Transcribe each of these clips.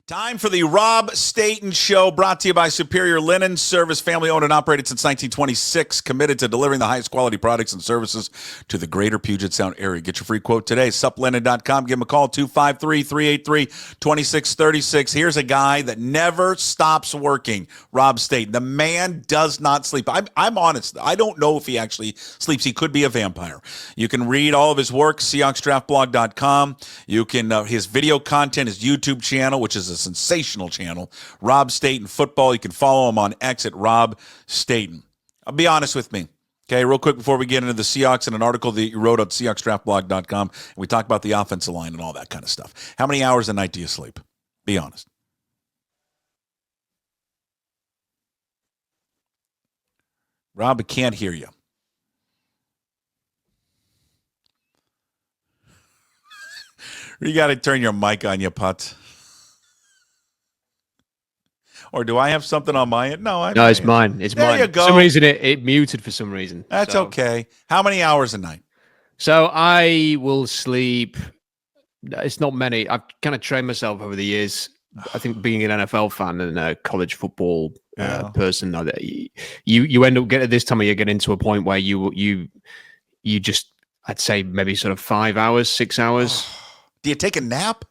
Time for the Rob Staton Show, brought to you by Superior Linen Service, family owned and operated since 1926, committed to delivering the highest quality products and services to the greater Puget Sound area. Get your free quote today, suplinen.com. Give them a call, 253-383-2636. Here's a guy that never stops working, Rob Staton. The man does not sleep. I'm honest. I don't know if he actually sleeps. He could be a vampire. You can read all of his work, SeahawksDraftBlog.com. You can, his video content, his YouTube channel, which is a sensational channel, Rob Staton Football. You can follow him on X at Rob Staton. I'll be honest with me. Okay, real quick before we get into the Seahawks and an article that you wrote at SeahawksDraftBlog.com, and we talk about the offensive line and all that kind of stuff. How many hours a night do you sleep? Be honest. Rob, I can't hear you. You got to turn your mic on, you putz. Or do I have something on my end? No, it's mine. It's mine. There you go. For some reason, it muted for some reason. That's okay. How many hours a night? So I will sleep. It's not many. I've kind of trained myself over the years. I think being an NFL fan and a college football person, you end up getting at this time of year, get into a point where you just, I'd say maybe sort of 5 hours, 6 hours. Do you take a nap?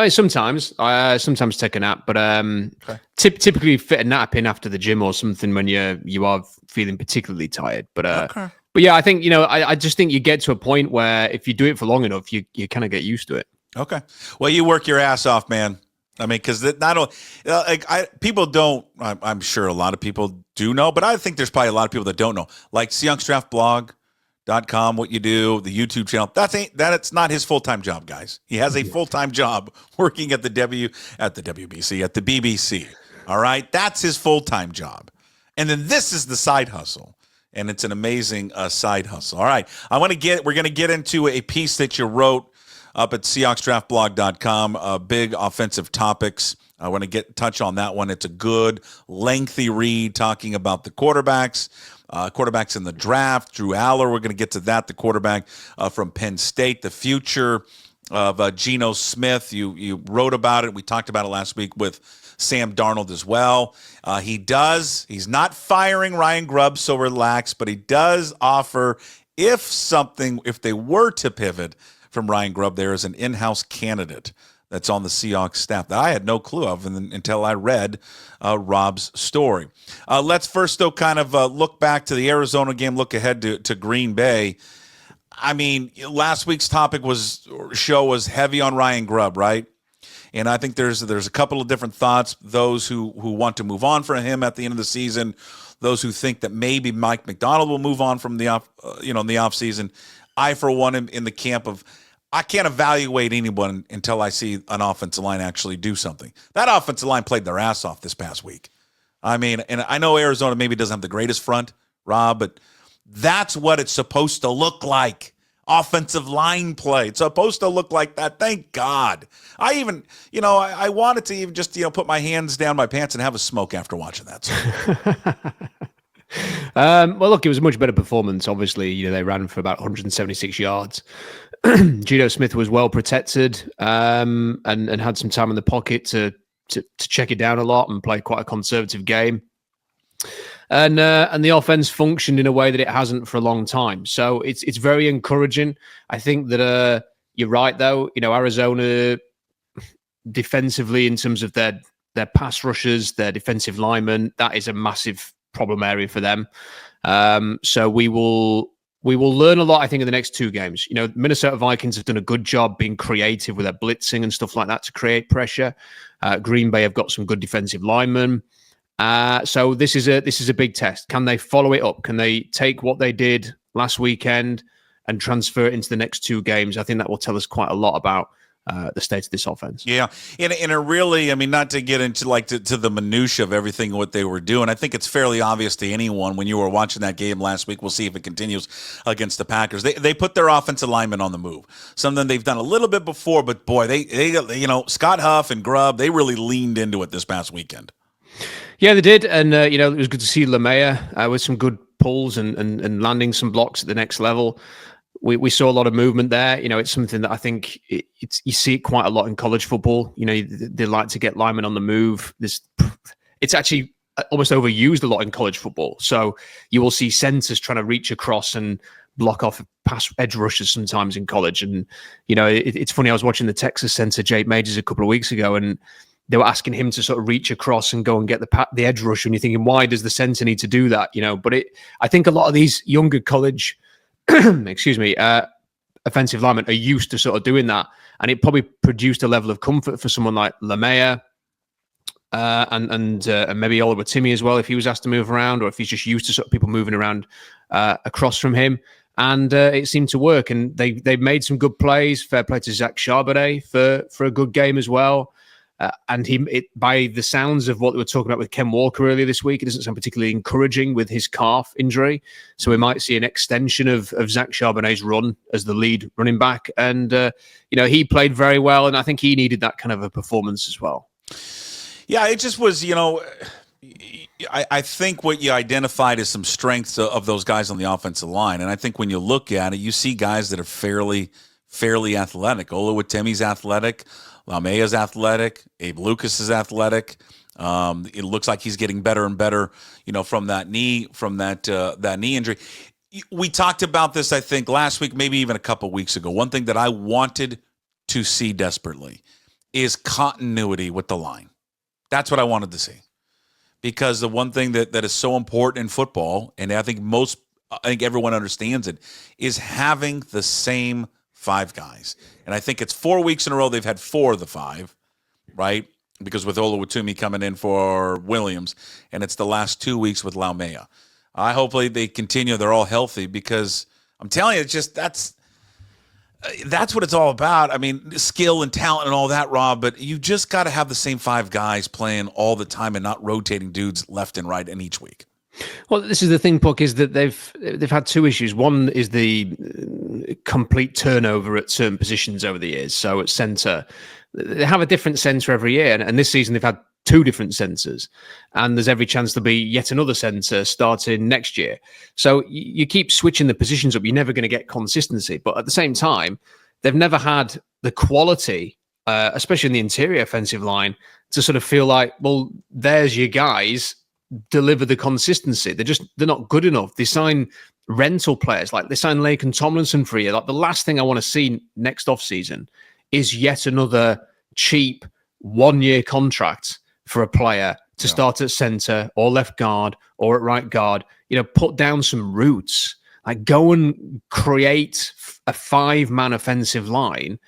Sometimes take a nap, but typically fit a nap in after the gym or something when you are feeling particularly tired. But yeah, I think I just think you get to a point where if you do it for long enough, you kind of get used to it. Okay. Well, you work your ass off, man. I mean, because not only people don't. I'm sure a lot of people do know, but I think there's probably a lot of people that don't know. Like SeahawksDraftBlog.com, what you do, the YouTube channel. That's not his full-time job, guys. He has a full-time job working at the BBC. All right, that's his full-time job, and then this is the side hustle, and it's an amazing side hustle. All right, we're gonna get into a piece that you wrote up at SeahawksDraftBlog.com. Big offensive topics. I want to touch on that one. It's a good, lengthy read talking about the quarterbacks in the draft. Drew Allar, we're going to get to that, the quarterback from Penn State, the future of Geno Smith. You wrote about it. We talked about it last week with Sam Darnold as well. He's not firing Ryan Grubb, so relax, but he does offer, if they were to pivot from Ryan Grubb, there is an in-house candidate that's on the Seahawks staff that I had no clue of until I read Rob's story. Let's first, though, kind of look back to the Arizona game, look ahead to Green Bay. I mean, last week's show was heavy on Ryan Grubb, right? And I think there's a couple of different thoughts. Those who want to move on from him at the end of the season, those who think that maybe Mike Macdonald will move on from the offseason. I, for one, am in the camp of I can't evaluate anyone until I see an offensive line actually do something. That offensive line played their ass off this past week. I mean, and I know Arizona maybe doesn't have the greatest front, Rob, but that's what it's supposed to look like. Offensive line play. It's supposed to look like that. Thank God. I even, I wanted to even just, put my hands down my pants and have a smoke after watching that. So. Well, look, it was a much better performance. Obviously, they ran for about 176 yards. Geno Smith was well protected and had some time in the pocket to check it down a lot and play quite a conservative game. And the offense functioned in a way that it hasn't for a long time. So it's very encouraging. I think that you're right, though. Arizona defensively, in terms of their pass rushers, their defensive linemen, that is a massive problem area for them. So we will learn a lot, I think, in the next two games. Minnesota Vikings have done a good job being creative with their blitzing and stuff like that to create pressure. Green Bay have got some good defensive linemen. So this is a big test. Can they follow it up? Can they take what they did last weekend and transfer it into the next two games? I think that will tell us quite a lot about the state of this offense. Yeah, and it really, not to get into to the minutia of everything what they were doing. I think it's fairly obvious to anyone when you were watching that game last week. We'll see if it continues against the Packers. They put their offensive linemen on the move. Something they've done a little bit before, but boy, they Scott Huff and Grubb, they really leaned into it this past weekend. Yeah, they did, and it was good to see Lemaya with some good pulls and landing some blocks at the next level. we saw a lot of movement there. It's something that I think you see it quite a lot in college football. They like to get linemen on the move. It's actually almost overused a lot in college football. So you will see centers trying to reach across and block off pass edge rushes sometimes in college. And, it's funny. I was watching the Texas center, Jake Majors, a couple of weeks ago, and they were asking him to sort of reach across and go and get the edge rusher. And you're thinking, why does the center need to do that? But I think a lot of these younger college, offensive linemen are used to sort of doing that. And it probably produced a level of comfort for someone like Lamea, and maybe Oliver Timmy as well, if he was asked to move around, or if he's just used to sort of people moving around across from him. And it seemed to work. And they've made some good plays. Fair play to Zach Charbonnet for a good game as well. And by the sounds of what we were talking about with Ken Walker earlier this week, it doesn't sound particularly encouraging with his calf injury. So we might see an extension of Zach Charbonnet's run as the lead running back. And, he played very well. And I think he needed that kind of a performance as well. Yeah, it just was, I think what you identified as some strengths of those guys on the offensive line. And I think when you look at it, you see guys that are fairly athletic. Oluwatimi's athletic. Laumea's athletic. Abe Lucas is athletic. It looks like he's getting better and better, from that knee injury. We talked about this, I think, last week, maybe even a couple weeks ago. One thing that I wanted to see desperately is continuity with the line. That's what I wanted to see. Because the one thing that is so important in football, and I think everyone understands it, is having the same five guys. And I think it's 4 weeks in a row they've had 4 of the 5, right? Because with Oluwatimi coming in for Williams, and it's the last 2 weeks with Laumea. Hopefully they continue. They're all healthy, because I'm telling you, it's just that's what it's all about. I mean, skill and talent and all that, Rob, but you just got to have the same 5 guys playing all the time and not rotating dudes left and right in each week. Well, this is the thing, Puck, is that they've had 2 issues. One is the complete turnover at certain positions over the years. So at centre, they have a different centre every year. And this season they've had 2 different centres. And there's every chance there'll be yet another centre starting next year. So you keep switching the positions up. You're never going to get consistency. But at the same time, they've never had the quality, especially in the interior offensive line, to sort of feel like, well, there's your guys, deliver the consistency. They're not good enough. They sign rental players, like they signed Laken Tomlinson for a year. Like the last thing I want to see next offseason is yet another cheap 1-year contract for a player to start at center or left guard or at right guard. Put down some roots. Like go and create a 5-man offensive line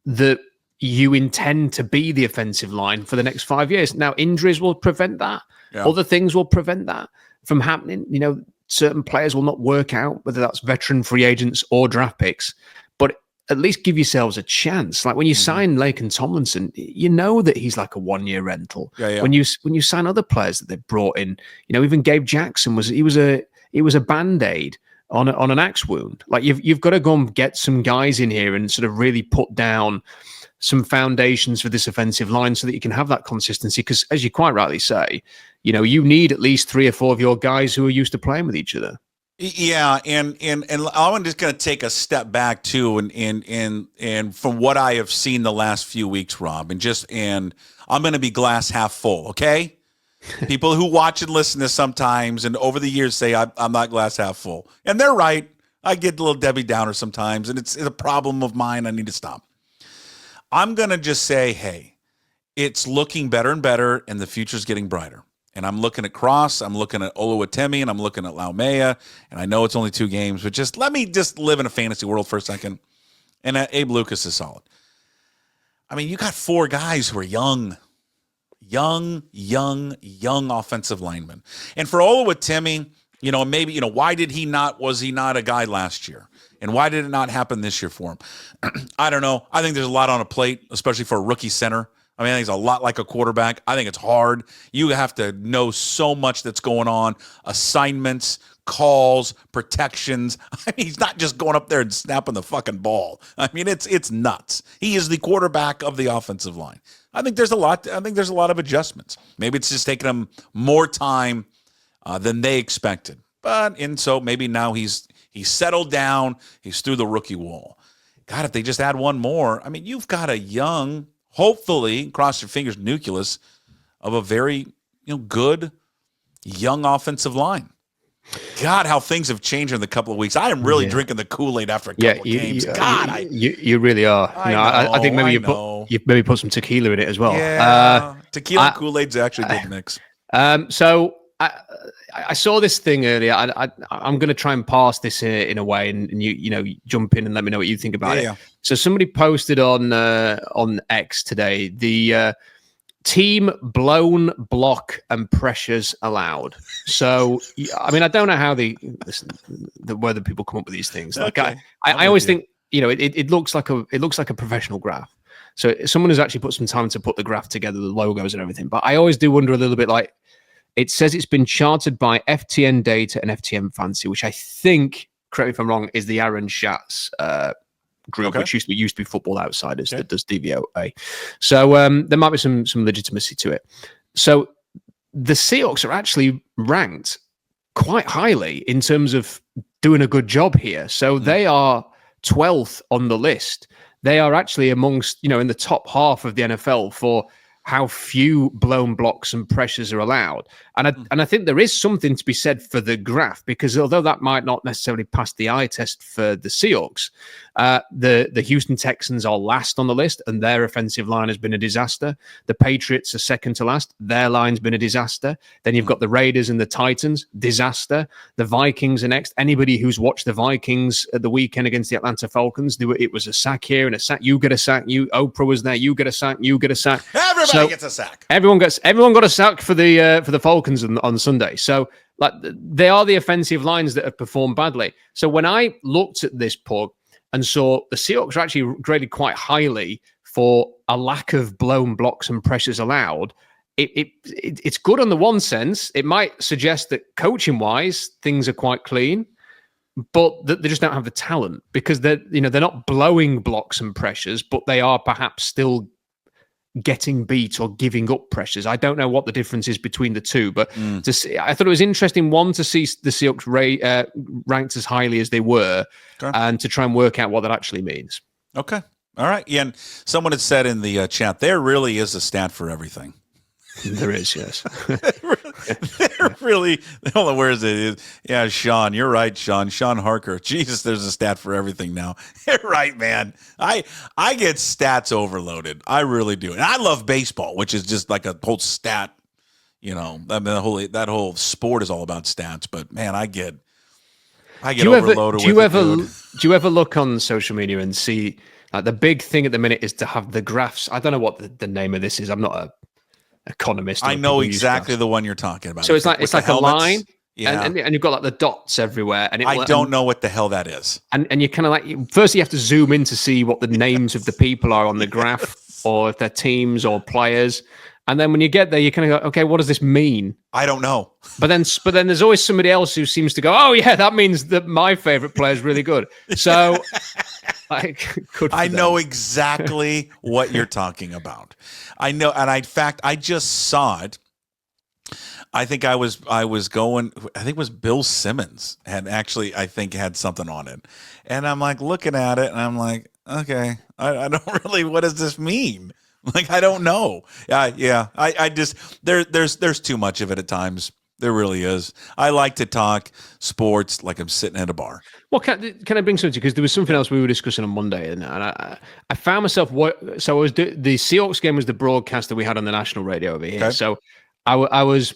that you intend to be the offensive line for the next 5 years. Now, injuries will prevent that. Yeah. Other things will prevent that from happening. Certain players will not work out, whether that's veteran free agents or draft picks, but at least give yourselves a chance. Like when you sign Laken Tomlinson, you know that he's like a 1-year rental. Yeah. When you sign other players that they've brought in, even Gabe Jackson was a Band-Aid on an axe wound. Like you've got to go and get some guys in here and sort of really put down some foundations for this offensive line so that you can have that consistency. Because as you quite rightly say, you need at least 3 or 4 of your guys who are used to playing with each other. Yeah, and I'm just going to take a step back too, and from what I have seen the last few weeks, Rob, and I'm going to be glass half full, okay? People who watch and listen to sometimes and over the years say I'm not glass half full, and they're right. I get a little Debbie Downer sometimes, and it's a problem of mine. I need to stop. I'm going to just say, hey, it's looking better and better, and the future's getting brighter. And I'm looking at Cross, I'm looking at Oluwatimi, and I'm looking at Laumea, and I know it's only 2 games, but let me live in a fantasy world for a second. And Abe Lucas is solid. I mean, you got 4 guys who are young offensive linemen. And for Oluwatimi, maybe, was he not a guy last year? And why did it not happen this year for him? I don't know. I think there's a lot on a plate, especially for a rookie center. I think it's a lot like a quarterback. I think it's hard. You have to know so much that's going on. Assignments, calls, protections. He's not just going up there and snapping the fucking ball. It's nuts. He is the quarterback of the offensive line. I think there's a lot of adjustments. Maybe it's just taking him more time than they expected. So maybe now he's He's settled down. He's through the rookie wall. God, if they just add one more, I mean, you've got a young, hopefully, cross your fingers, nucleus of a very good young offensive line. God, how things have changed in the couple of weeks. I am really drinking the Kool-Aid after a couple of games. You really are. I think maybe you maybe put some tequila in it as well. Yeah, tequila and Kool-Aid's actually a good mix. So I saw this thing earlier. I'm going to try and parse this in a way, and you jump in and let me know what you think about it. So somebody posted on X today the team blown block and pressures allowed. So I mean, I don't know how whether people come up with these things. Like I always think it looks like a professional graph. So someone has actually put some time to put the graph together, the logos and everything. But I always do wonder a little bit, like, it says it's been charted by FTN Data and FTN Fancy, which I think, correct me if I'm wrong, is the Aaron Schatz group, which used to be Football Outsiders that does DVOA. So there might be some legitimacy to it. So the Seahawks are actually ranked quite highly in terms of doing a good job here. So they are 12th on the list. They are actually amongst, in the top half of the NFL for how few blown blocks and pressures are allowed. And I think there is something to be said for the graph, because although that might not necessarily pass the eye test for the Seahawks, the Houston Texans are last on the list, and their offensive line has been a disaster. The Patriots are second to last. Their line's been a disaster. Then you've got the Raiders and the Titans, disaster. The Vikings are next. Anybody who's watched the Vikings at the weekend against the Atlanta Falcons, it was a sack here and a sack. You get a sack. Oprah was there. You get a sack. You get a sack. Everybody gets a sack. Everyone got a sack for the Falcons on Sunday. So like they are the offensive lines that have performed badly. So when I looked at this pug and saw the Seahawks are actually graded quite highly for a lack of blown blocks and pressures allowed, it's good on the one sense. It might suggest that coaching wise things are quite clean, but that they just don't have the talent, because they're not blowing blocks and pressures, but they are perhaps still getting beat or giving up pressures. I don't know what the difference is between the two, but to see, I thought it was interesting, one, to see the Seahawks ranked as highly as they were, and to try and work out what that actually means. Okay. All right. Yeah, and someone had said in the chat, there really is a stat for everything. There is, yes. There really, hold on, where is it? Yeah, Sean, you're right, Sean Harker. Jesus, there's a stat for everything now. You're right, man. I get stats overloaded. I really do. And I love baseball, which is just like a whole stat, I mean, that whole sport is all about stats, but man, I get overloaded. Do you ever look on social media and see, like, the big thing at the minute is to have the graphs? I don't know what the name of this is. I'm not a economist. I know exactly the one you're talking about. So it's like a line, and you've got like the dots everywhere. And I don't know what the hell that is. And you kind of like, first you have to zoom in to see what the names of the people are on the graph, or if they're teams or players. And then when you get there, you kind of go, okay, what does this mean? I don't know. But then there's always somebody else who seems to go, oh yeah, that means that my favorite player is really good. So I know exactly what you're talking about. I know, and in fact, I just saw it. I think I was going. I think it was Bill Simmons had actually, I think, had something on it, and I'm like looking at it, and I'm like, okay, I don't really. What does this mean? Like, I don't know. Yeah. I just there's too much of it at times. There really is. I like to talk sports like I'm sitting at a bar. Well, can I bring something to you? Because there was something else we were discussing on Monday, and I found myself the Seahawks game was the broadcast that we had on the national radio over here. Okay. So I was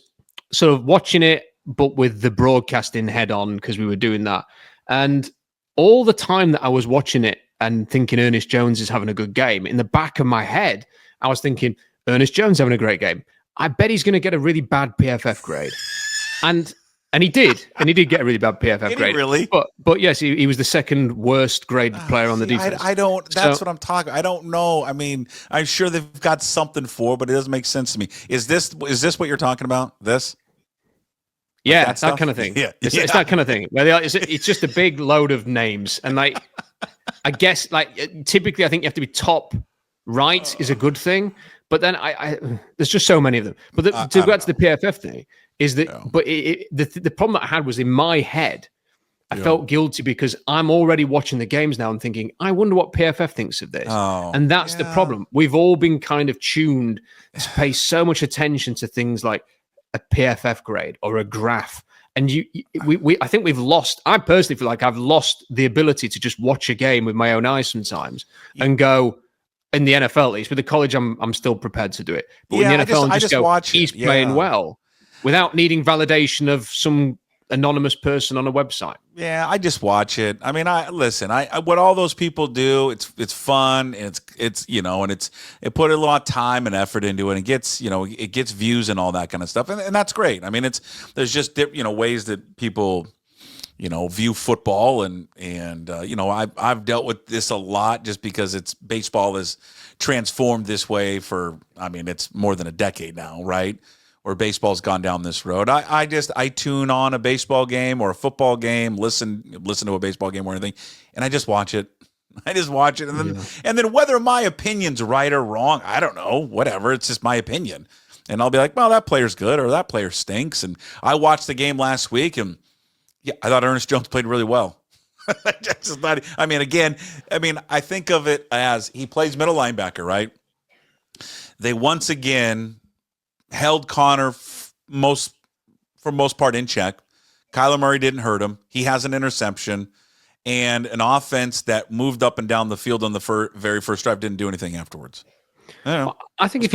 sort of watching it, but with the broadcasting head on, because we were doing that. And all the time that I was watching it and thinking Ernest Jones is having a good game, in the back of my head, I was thinking Ernest Jones having a great game. I bet he's going to get a really bad PFF grade. And he did. And he did get a really bad PFF grade. Really? But yes, he was the second worst graded player on the defense. That's what I'm talking. I don't know. I mean, I'm sure they've got something for, but it doesn't make sense to me. Is this what you're talking about? This? Yeah, like that kind of thing. Yeah. It's that kind of thing. It's just a big load of names. And like, I guess, like, typically I think you have to be top right is a good thing. But then there's just so many of them. But to go back to the PFF thing, is that, but the problem that I had was in my head, I felt guilty because I'm already watching the games now and thinking, I wonder what PFF thinks of this. And that's the problem. We've all been kind of tuned to pay so much attention to things like a PFF grade or a graph. And I think we've lost. I personally feel like I've lost the ability to just watch a game with my own eyes sometimes and go. In the NFL, at least with the college, I'm still prepared to do it. But in the NFL, I just go, he's playing well, without needing validation of some anonymous person on a website. Yeah, I just watch it. I mean, I what all those people do, it's fun, and it's it put a lot of time and effort into it, and it gets views and all that kind of stuff, and that's great. I mean, there's just ways that people view football, and I've dealt with this a lot just because baseball is transformed this way it's more than a decade now, right? Where baseball's gone down this road. I tune on a baseball game or a football game, listen to a baseball game or anything, and I just watch it. I just watch it, and then whether my opinion's right or wrong, I don't know, whatever. It's just my opinion, and I'll be like, well, that player's good or that player stinks. And I watched the game last week, and I thought Ernest Jones played really well. I think of it as he plays middle linebacker, right? They once again held Connor for most part in check. Kyler Murray didn't hurt him. He has an interception, and an offense that moved up and down the field on the very first drive didn't do anything afterwards. I think if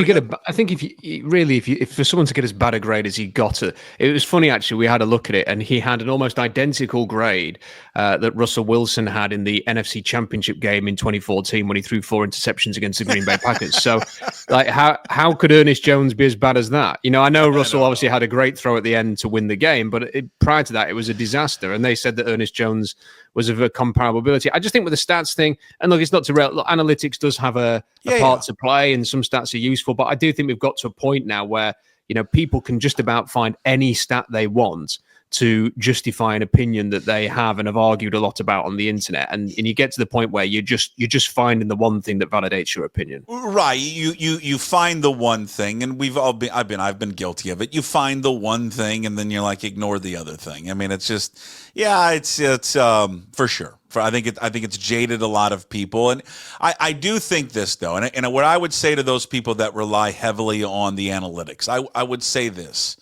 for someone to get as bad a grade as he got it was funny actually. We had a look at it, and he had an almost identical grade that Russell Wilson had in the NFC Championship game in 2014 when he threw 4 interceptions against the Green Bay Packers. So, like, how could Ernest Jones be as bad as that? I know Russell obviously had a great throw at the end to win the game, but prior to that, it was a disaster. And they said that Ernest Jones was of a comparable ability. I just think with the stats thing, and look, it's not analytics does have a part to play, and some stats are useful, but I do think we've got to a point now where people can just about find any stat they want to justify an opinion that they have and have argued a lot about on the internet, and you get to the point where you're just finding the one thing that validates your opinion. Right. You find the one thing, and I've been guilty of it. You find the one thing, and then you're like, ignore the other thing. I mean, it's just it's for sure. I think it's jaded a lot of people, and I do think this though, and what I would say to those people that rely heavily on the analytics, I would say this: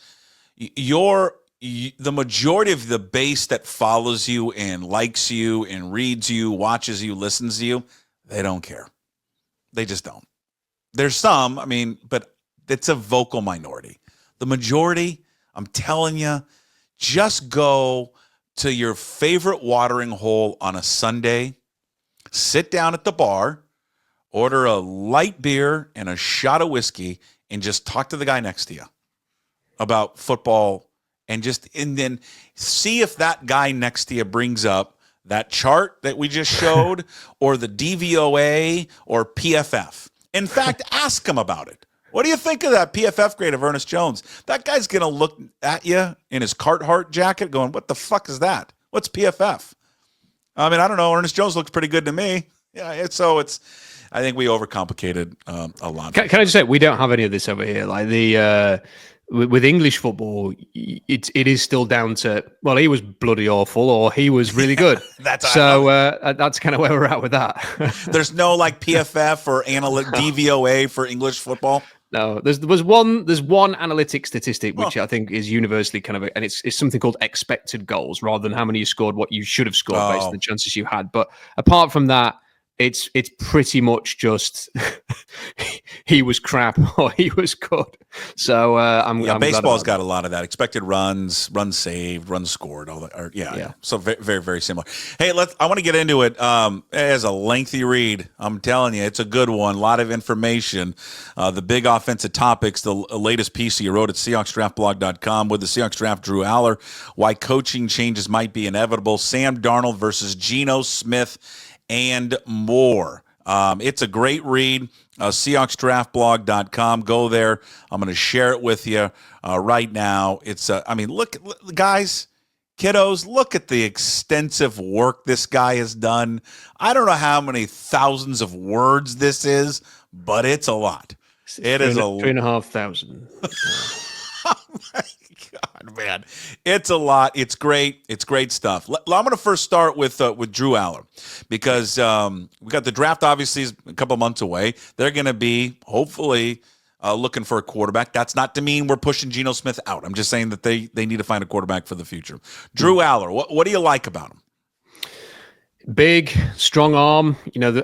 the majority of the base that follows you and likes you and reads you, watches you, listens to you, they don't care. They just don't. There's some, but it's a vocal minority. The majority, I'm telling you, just go to your favorite watering hole on a Sunday, sit down at the bar, order a light beer and a shot of whiskey, and just talk to the guy next to you about football, and then see if that guy next to you brings up that chart that we just showed or the DVOA or PFF. In fact, ask him about it. What do you think of that PFF grade of Ernest Jones? That guy's going to look at you in his Carhartt jacket going, what the fuck is that? What's PFF? I don't know. Ernest Jones looks pretty good to me. Yeah, I think we overcomplicated a lot. Can I just say, we don't have any of this over here. Like with English football, it is still down to, well, he was bloody awful or he was really good. That's kind of where we're at with that. There's no like PFF or DVOA for English football. No, there's one analytic statistic which I think is universally kind of, and it's something called expected goals rather than how many you scored, what you should have scored based on the chances you had. But apart from that, it's pretty much just he was crap or he was good. So I'm baseball's got a lot of that. Expected runs, runs saved, runs scored, all that. So very, very, very similar. Hey, I want to get into it. It is a lengthy read. I'm telling you, it's a good one. A lot of information. The big offensive topics, the latest piece you wrote at SeahawksDraftBlog.com with the Seahawks draft Drew Allar, why coaching changes might be inevitable, Sam Darnold versus Geno Smith, and more. It's a great read. SeahawksDraftBlog.com. Go there. I'm going to share it with you right now. It's look, guys, kiddos, look at the extensive work this guy has done. I don't know how many thousands of words this is, but it's a lot. It is 3,500. Oh my God. man. It's a lot. It's great. It's great stuff. I'm going to first start with Drew Allar because we got the draft. Obviously, is a couple months away. They're going to be hopefully looking for a quarterback. That's not to mean we're pushing Geno Smith out. I'm just saying that they need to find a quarterback for the future. Drew Allar, what do you like about him? Big, strong arm.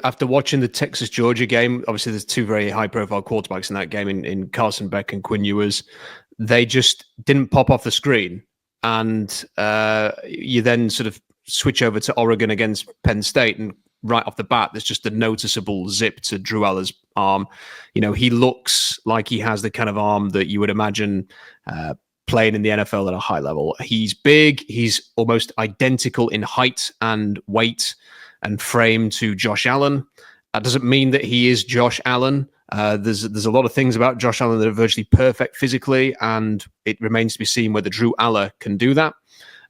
After watching the Texas-Georgia game, obviously there's two very high-profile quarterbacks in that game in Carson Beck and Quinn Ewers. They just didn't pop off the screen. And you then sort of switch over to Oregon against Penn State, and right off the bat, there's just a noticeable zip to Drew Allar's arm. He looks like he has the kind of arm that you would imagine playing in the NFL at a high level. He's big. He's almost identical in height and weight and frame to Josh Allen. That doesn't mean that he is Josh Allen. There's a lot of things about Josh Allen that are virtually perfect physically, and it remains to be seen whether Drew Allar can do that.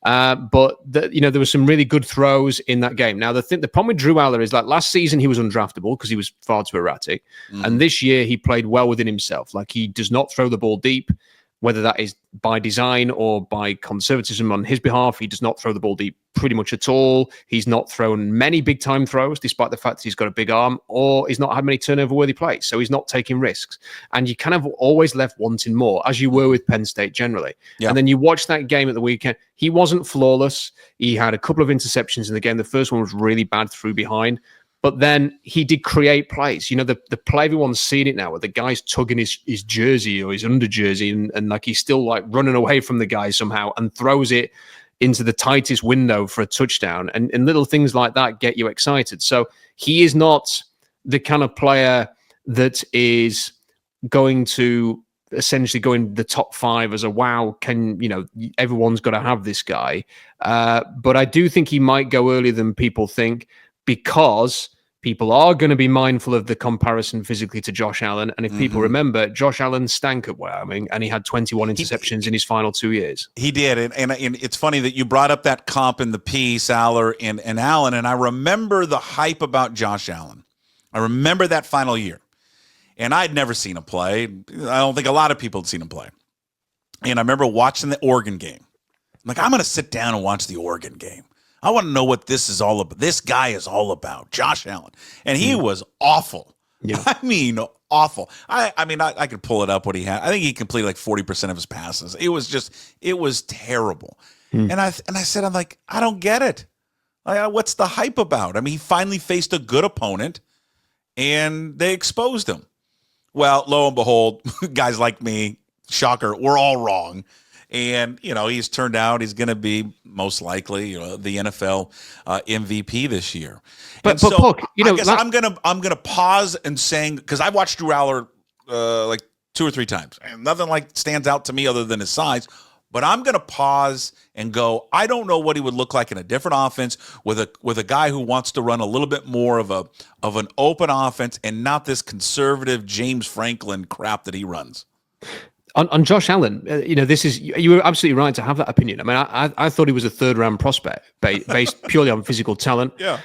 But there were some really good throws in that game. Now, the problem with Drew Allar is, like, last season he was undraftable because he was far too erratic, and this year he played well within himself. Like, he does not throw the ball deep. Whether that is by design or by conservatism on his behalf, he does not throw the ball deep pretty much at all. He's not thrown many big-time throws, despite the fact that he's got a big arm, or he's not had many turnover-worthy plays, so he's not taking risks. And you kind of always left wanting more, as you were with Penn State generally. Yeah. And then you watch that game at the weekend. He wasn't flawless. He had a couple of interceptions in the game. The first one was really bad through behind. But then he did create plays. The play, everyone's seen it now, where the guy's tugging his jersey or his under jersey, and like he's still like running away from the guy somehow and throws it into the tightest window for a touchdown. And little things like that get you excited. So he is not the kind of player that is going to essentially go in the top 5 as a wow, everyone's got to have this guy. But I do think he might go earlier than people think, because people are going to be mindful of the comparison physically to Josh Allen. And if people remember, Josh Allen stank at Wyoming, and he had 21 interceptions in his final 2 years. He did. And it's funny that you brought up that comp in the piece, Allar and Allen. And I remember the hype about Josh Allen. I remember that final year. And I'd never seen him play. I don't think a lot of people had seen him play. And I remember watching the Oregon game. I'm like, I'm going to sit down and watch the Oregon game. I want to know what this is all about. This guy is all about, Josh Allen. And he was awful. Yeah. I mean, awful. I could pull it up what he had. I think he completed like 40% of his passes. It was terrible. And I said, I'm like, I don't get it. What's the hype about? I mean, he finally faced a good opponent, and they exposed him. Well, lo and behold, guys like me, shocker, we're all wrong. And, he's turned out he's going to be most likely, the NFL MVP this year. But Puck, I guess I'm gonna pause and saying, because I've watched Drew Allar like 2 or 3 times, and nothing stands out to me other than his size. But I'm gonna pause and go, I don't know what he would look like in a different offense with a guy who wants to run a little bit more of an open offense and not this conservative James Franklin crap that he runs. On Josh Allen, you were absolutely right to have that opinion. I mean, I thought he was a 3rd-round prospect based purely on physical talent. Yeah.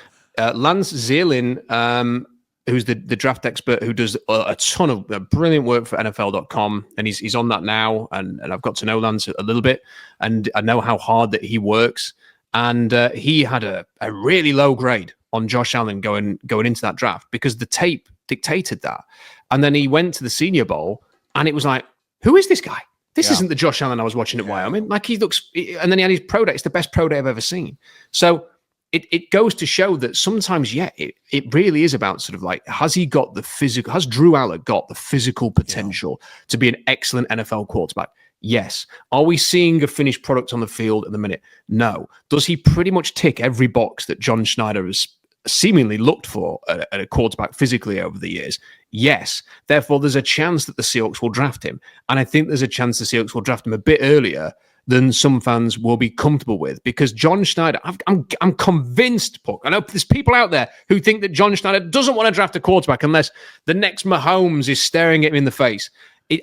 Lance Zierlein, who's the draft expert who does a ton of brilliant work for NFL.com, and he's on that now. And I've got to know Lance a little bit, and I know how hard that he works. And he had a really low grade on Josh Allen going into that draft because the tape dictated that. And then he went to the Senior Bowl, and it was like, who is this guy? This isn't the Josh Allen I was watching at Wyoming. Like, he looks, and then he had his pro day. It's the best pro day I've ever seen. So it goes to show that sometimes, it really is about sort of like, has Drew Allar got the physical potential to be an excellent NFL quarterback? Yes. Are we seeing a finished product on the field at the minute? No. Does he pretty much tick every box that John Schneider has seemingly looked for at a quarterback physically over the years? Yes. Therefore, there's a chance that the Seahawks will draft him. And I think there's a chance the Seahawks will draft him a bit earlier than some fans will be comfortable with, because John Schneider, I'm convinced, Puck. I know there's people out there who think that John Schneider doesn't want to draft a quarterback unless the next Mahomes is staring at him in the face.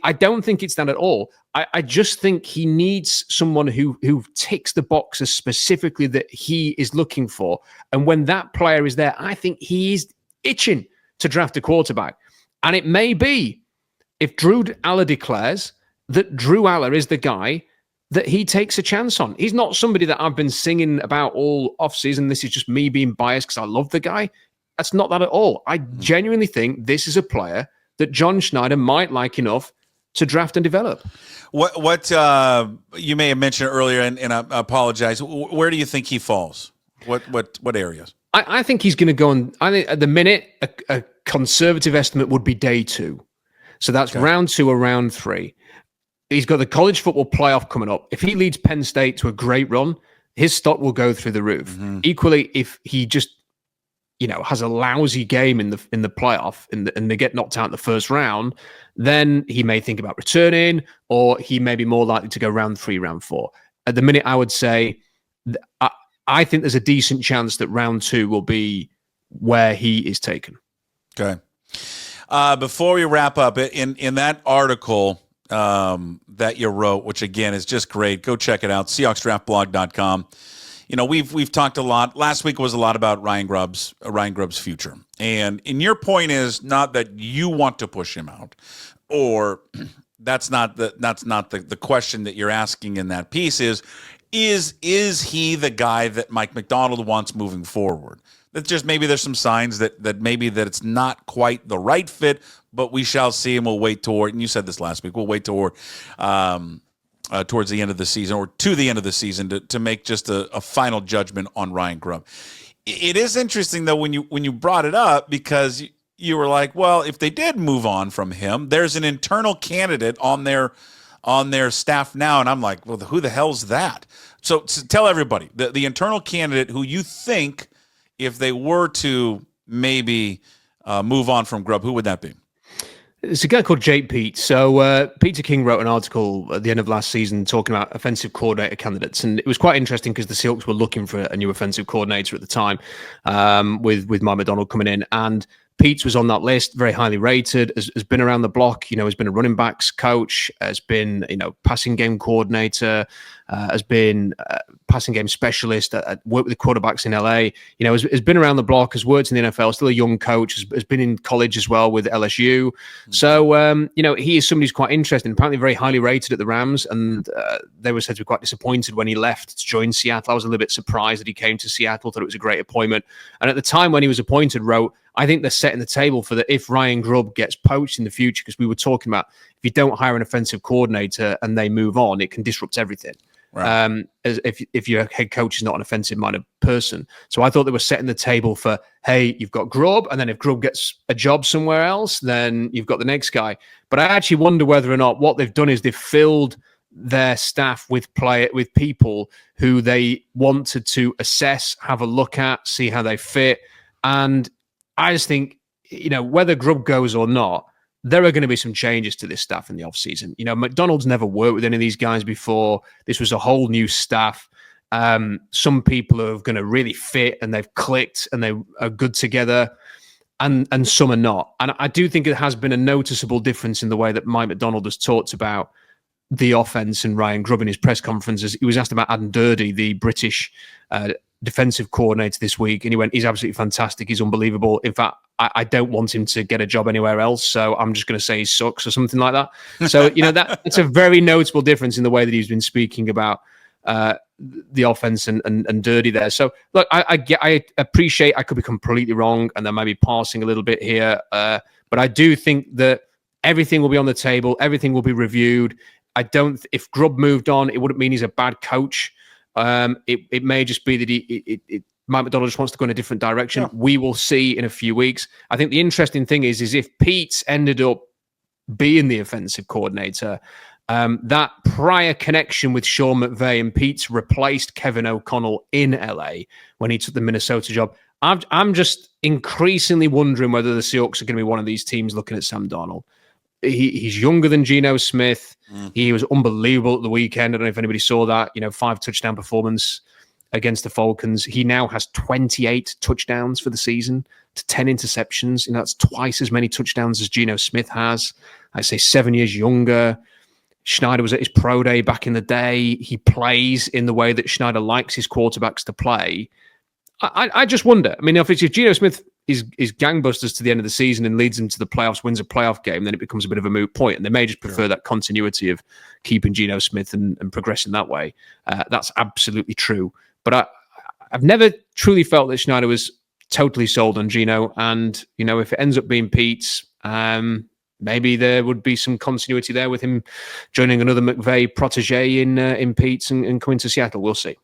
I don't think it's that at all. I just think he needs someone who ticks the boxes specifically that he is looking for. And when that player is there, I think he is itching to draft a quarterback. And it may be, if Drew Allar declares that Drew Allar is the guy, that he takes a chance on. He's not somebody that I've been singing about all offseason. This is just me being biased because I love the guy. That's not that at all. I genuinely think this is a player that John Schneider might like enough to draft and develop. What you may have mentioned earlier, and I apologize. Where do you think he falls? What areas? I think he's going to go on. I think at the minute, a conservative estimate would be day 2. So that's round 2 or round 3. He's got the college football playoff coming up. If he leads Penn State to a great run, his stock will go through the roof. Mm-hmm. Equally, if he just has a lousy game in the playoff and they get knocked out in the first round, then he may think about returning, or he may be more likely to go round 3, round 4. At the minute, I would say I think there's a decent chance that round 2 will be where he is taken. Okay. Before we wrap up, in that article that you wrote, which again is just great, go check it out, SeahawksDraftBlog.com. We've talked a lot. Last week was a lot about Ryan Grubb's future, and your point is not that you want to push him out, or that's not the question that you're asking in that piece. Is he the guy that Mike Macdonald wants moving forward? That just maybe there's some signs that maybe that it's not quite the right fit, but we shall see, and we'll wait toward. And you said this last week. We'll wait toward. Towards the end of the season, or to the end of the season, to make just a final judgment on Ryan Grubb. It is interesting though when you brought it up, because you were like, well, if they did move on from him, there's an internal candidate on their staff now, and I'm like, well, who the hell's that? So tell everybody the internal candidate who you think, if they were to maybe move on from Grubb, who would that be? It's a guy called Jake Pete. So Peter King wrote an article at the end of last season talking about offensive coordinator candidates, and it was quite interesting because the Seahawks were looking for a new offensive coordinator at the time, with Mike Macdonald coming in, and Pete's was on that list, very highly rated, has been around the block, has been a running backs coach, has been, passing game coordinator, has been passing game specialist, worked with the quarterbacks in LA, has been around the block, has worked in the NFL, still a young coach, has been in college as well with LSU. Mm-hmm. So, he is somebody who's quite interesting, apparently very highly rated at the Rams, and they were said to be quite disappointed when he left to join Seattle. I was a little bit surprised that he came to Seattle, thought it was a great appointment. And at the time when he was appointed, wrote, I think they're setting the table for that if Ryan Grubb gets poached in the future, because we were talking about if you don't hire an offensive coordinator and they move on, it can disrupt everything. Right. As if your head coach is not an offensive-minded person. So I thought they were setting the table for, hey, you've got Grubb, and then if Grubb gets a job somewhere else, then you've got the next guy. But I actually wonder whether or not what they've done is they've filled their staff with people who they wanted to assess, have a look at, see how they fit. And I just think, whether Grubb goes or not, there are going to be some changes to this staff in the offseason. Macdonald's never worked with any of these guys before. This was a whole new staff. Some people are going to really fit and they've clicked and they are good together, and some are not. And I do think it has been a noticeable difference in the way that Mike Macdonald has talked about the offense and Ryan Grubb in his press conferences. He was asked about Adam Durdy, the British defensive coordinator, this week, and he went, he's absolutely fantastic, he's unbelievable. In fact, I don't want him to get a job anywhere else, so I'm just going to say he sucks or something like that. So, that's a very noticeable difference in the way that he's been speaking about the offense and Durdy there. So, look, I appreciate, I could be completely wrong, and there might be parsing a little bit here, but I do think that everything will be on the table, everything will be reviewed. If Grubb moved on, it wouldn't mean he's a bad coach. It may just be that Mike Macdonald just wants to go in a different direction. Yeah. We will see in a few weeks. I think the interesting thing is if Pete ended up being the offensive coordinator, that prior connection with Sean McVay, and Pete's replaced Kevin O'Connell in LA when he took the Minnesota job. I'm just increasingly wondering whether the Seahawks are going to be one of these teams looking at Sam Darnold. He's younger than Geno Smith. He was unbelievable at the weekend. I don't know if anybody saw that, 5 touchdown performance against the Falcons. He now has 28 touchdowns for the season to 10 interceptions. That's twice as many touchdowns as Geno Smith has. I say 7 years younger. Schneider was at his pro day back in the day. He plays in the way that Schneider likes his quarterbacks to play. I just wonder. I mean, if Geno Smith gangbusters to the end of the season and leads them to the playoffs, wins a playoff game, then it becomes a bit of a moot point. And they may just prefer that continuity of keeping Geno Smith and progressing that way. That's absolutely true. But I've never truly felt that Schneider was totally sold on Geno. And, if it ends up being Pete's, maybe there would be some continuity there with him joining another McVay protege in Pete's and coming to Seattle. We'll see.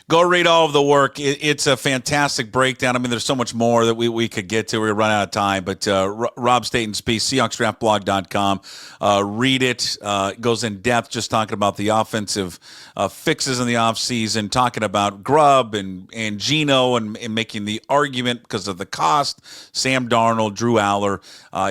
Go read all of the work. It's a fantastic breakdown. I mean, there's so much more that we could get to. We're going to run out of time. But Rob Staton's piece, SeahawksDraftBlog.com. Read it. It goes in depth, just talking about the offensive fixes in the offseason, talking about Grubb and Geno and making the argument because of the cost. Sam Darnold, Drew Allar.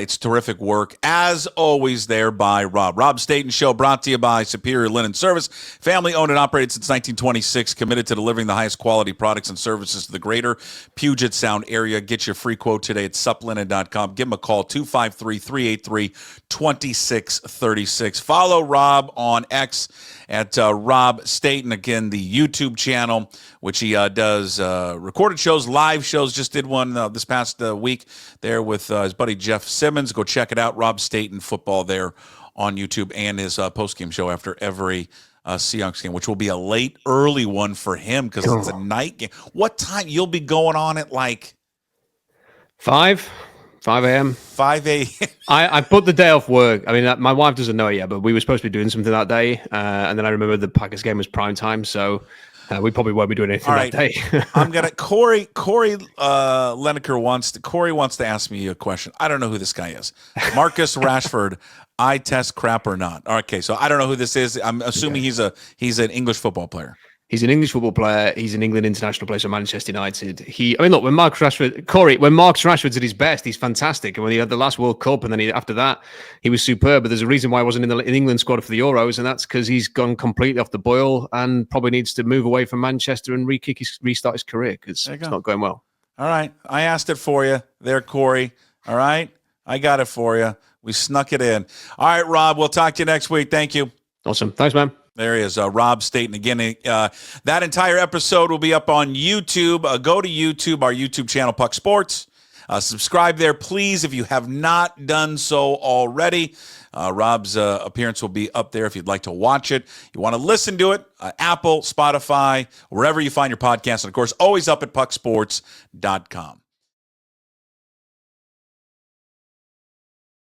It's terrific work. As always, there by Rob. Rob Staton Show, brought to you by Superior Linen Service. Family owned and operated since 1926. Committed to delivering the highest quality products and services to the greater Puget Sound area. Get your free quote today at suplinen.com. Give them a call, 253-383-2636. Follow Rob on X at Rob Staton. Again, the YouTube channel, which he does recorded shows, live shows. Just did one this past week there with his buddy Jeff Simmons. Go check it out. Rob Staton Football there on YouTube, and his postgame show after every Seahawks game, which will be a late, early one for him because it's a night game. What time? You'll be going on at like 5 a.m. 5 a.m. I put the day off work. I mean, my wife doesn't know it yet, but we were supposed to be doing something that day. And then I remember the Packers game was prime time, so we probably won't be doing anything that day. I'm gonna Corey Lineker wants to ask me a question. I don't know who this guy is. Marcus Rashford. I test crap or not? Okay, so I don't know who this is. I'm assuming he's an English football player. He's an English football player. He's an England international player for Manchester United. Look, when Marcus Rashford's at his best, he's fantastic. And when he had the last World Cup, and then after that, he was superb. But there's a reason why he wasn't in the England squad for the Euros, and that's because he's gone completely off the boil and probably needs to move away from Manchester and restart his career because it's not going well. All right, I asked it for you there, Corey. All right, I got it for you. We snuck it in. All right, Rob, we'll talk to you next week. Thank you. Awesome. Thanks, man. There he is, Rob Staton. Again, that entire episode will be up on YouTube. Go to YouTube, our YouTube channel, Puck Sports. Subscribe there, please, if you have not done so already. Rob's appearance will be up there if you'd like to watch it. You want to listen to it, Apple, Spotify, wherever you find your podcast. And, of course, always up at pucksports.com.